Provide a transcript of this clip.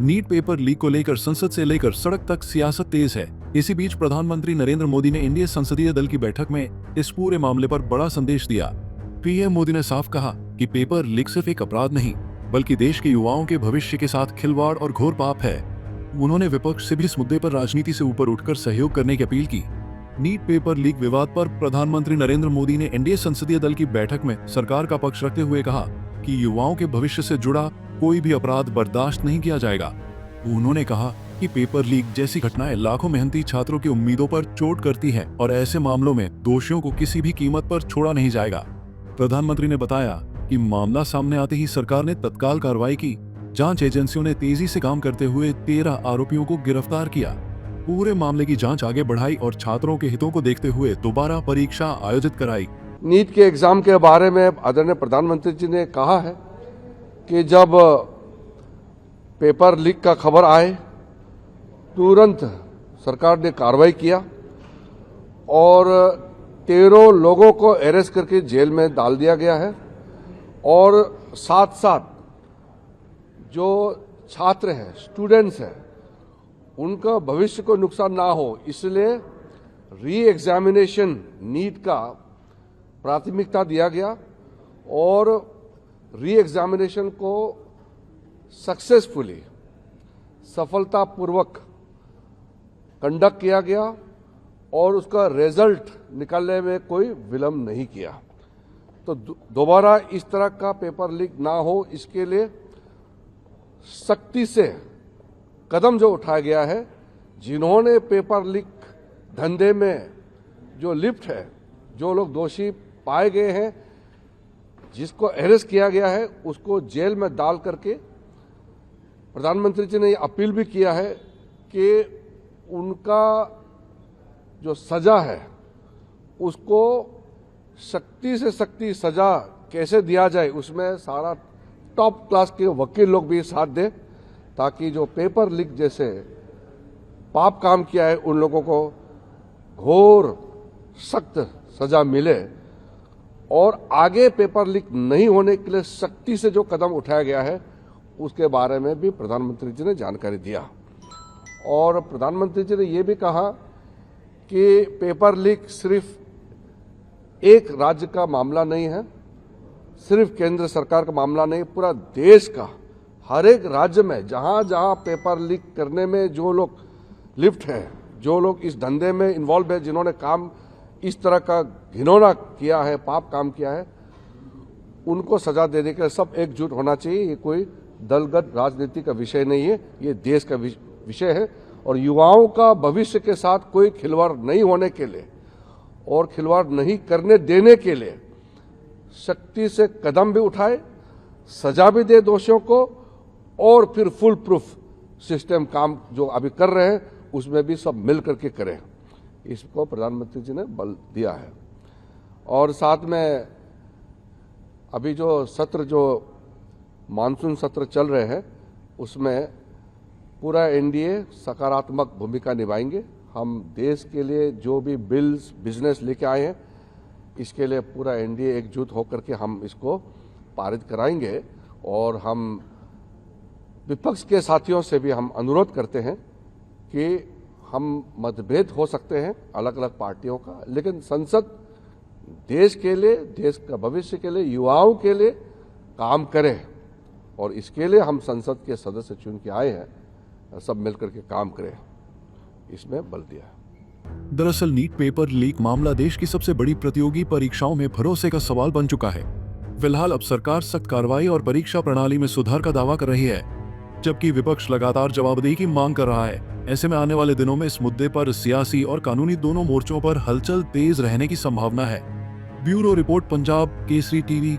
NEET paper leak को लेकर संसद से लेकर सड़क तक सियासत तेज है। इसी बीच प्रधानमंत्री नरेंद्र मोदी ने एनडीए संसदीय दल की बैठक में इस पूरे मामले पर बड़ा संदेश दिया। पीएम मोदी ने साफ कहा कि पेपर लीक सिर्फ एक अपराध नहीं, बल्कि देश के युवाओं के भविष्य के साथ खिलवाड़ और घोर पाप है। उन्होंने विपक्ष से भी इस मुद्दे पर राजनीति से ऊपर उठकर सहयोग करने की अपील की। नीट पेपर लीक विवाद पर प्रधानमंत्री नरेंद्र मोदी ने एनडीए संसदीय दल की बैठक में सरकार का पक्ष रखते हुए कहा कि युवाओं के भविष्य से जुड़ा कोई भी अपराध बर्दाश्त नहीं किया जाएगा। उन्होंने कहा कि पेपर लीक जैसी घटनाएं लाखों मेहनती छात्रों की उम्मीदों पर चोट करती है और ऐसे मामलों में दोषियों को किसी भी कीमत पर छोड़ा नहीं जाएगा। प्रधानमंत्री ने बताया कि मामला सामने आते ही सरकार ने तत्काल कार्रवाई की। जांच एजेंसियों ने तेजी से काम करते हुए 13 आरोपियों को गिरफ्तार किया। पूरे मामले की जांच आगे बढ़ाई और छात्रों के हितों को देखते हुए दोबारा परीक्षा आयोजित कराई। नीट के एग्जाम के बारे में आदरणीय प्रधानमंत्री जी ने कहा है कि जब पेपर लीक का खबर आए तुरंत सरकार ने कार्रवाई किया और 13 लोगों को अरेस्ट करके जेल में डाल दिया गया है और साथ साथ जो छात्र हैं, स्टूडेंट्स हैं, उनका भविष्य को नुकसान ना हो इसलिए री एग्जामिनेशन नीट का प्राथमिकता दिया गया और री एग्जामिनेशन को सक्सेसफुली, सफलतापूर्वक कंडक्ट किया गया और उसका रिजल्ट निकालने में कोई विलंब नहीं किया। तो दोबारा इस तरह का पेपर लीक ना हो इसके लिए सख्ती से कदम जो उठाया गया है। जिन्होंने पेपर लीक धंधे में जो लिप्त है, जो लोग दोषी पाए गए हैं, जिसको अरेस्ट किया गया है, उसको जेल में डाल करके प्रधानमंत्री जी ने ये अपील भी किया है कि उनका जो सजा है उसको सख्ती से सख्ती सजा कैसे दिया जाए, उसमें सारा टॉप क्लास के वकील लोग भी साथ दें ताकि जो पेपर लीक जैसे पाप काम किया है उन लोगों को घोर सख्त सजा मिले और आगे पेपर लीक नहीं होने के लिए सख्ती से जो कदम उठाया गया है उसके बारे में भी प्रधानमंत्री जी ने जानकारी दिया। और प्रधानमंत्री जी ने ये भी कहा कि पेपर लीक सिर्फ एक राज्य का मामला नहीं है, सिर्फ केंद्र सरकार का मामला नहीं, पूरा देश का हर एक राज्य में जहां जहां पेपर लीक करने में जो लोग लिप्त हैं, जो लोग इस धंधे में इन्वॉल्व है, जिन्होंने काम इस तरह का घिनौना किया है, पाप काम किया है, उनको सजा देने के लिए सब एकजुट होना चाहिए। ये कोई दलगत राजनीति का विषय नहीं है, ये देश का विषय है और युवाओं का भविष्य के साथ कोई खिलवाड़ नहीं होने के लिए और खिलवाड़ नहीं करने देने के लिए सख्ती से कदम भी उठाए, सजा भी दे दोषियों को और फिर फुल प्रूफ सिस्टम काम जो अभी कर रहे हैं उसमें भी सब मिल करके करें। इसको प्रधानमंत्री जी ने बल दिया है। और साथ में अभी जो सत्र, जो मानसून सत्र चल रहे हैं उसमें पूरा एनडीए सकारात्मक भूमिका निभाएंगे। हम देश के लिए जो भी बिल्स, बिजनेस लेके आए हैं इसके लिए पूरा एनडीए एकजुट होकर के हम इसको पारित कराएंगे। और हम विपक्ष के साथियों से भी हम अनुरोध करते हैं कि हम मतभेद हो सकते हैं अलग अलग पार्टियों का, लेकिन संसद देश के लिए, देश का भविष्य के लिए, युवाओं के लिए काम करे और इसके लिए हम संसद के सदस्य चुन के आए हैं, सब मिलकर के काम करें, इसमें बल दिया है। दरअसल नीट पेपर लीक मामला देश की सबसे बड़ी प्रतियोगी परीक्षाओं में भरोसे का सवाल बन चुका है। फिलहाल अब सरकार सख्त कार्रवाई और परीक्षा प्रणाली में सुधार का दावा कर रही है, जबकि विपक्ष लगातार जवाबदेही की मांग कर रहा है। ऐसे में आने वाले दिनों में इस मुद्दे पर सियासी और कानूनी दोनों मोर्चों पर हलचल तेज रहने की संभावना है। Bureau report, Punjab Kesari TV.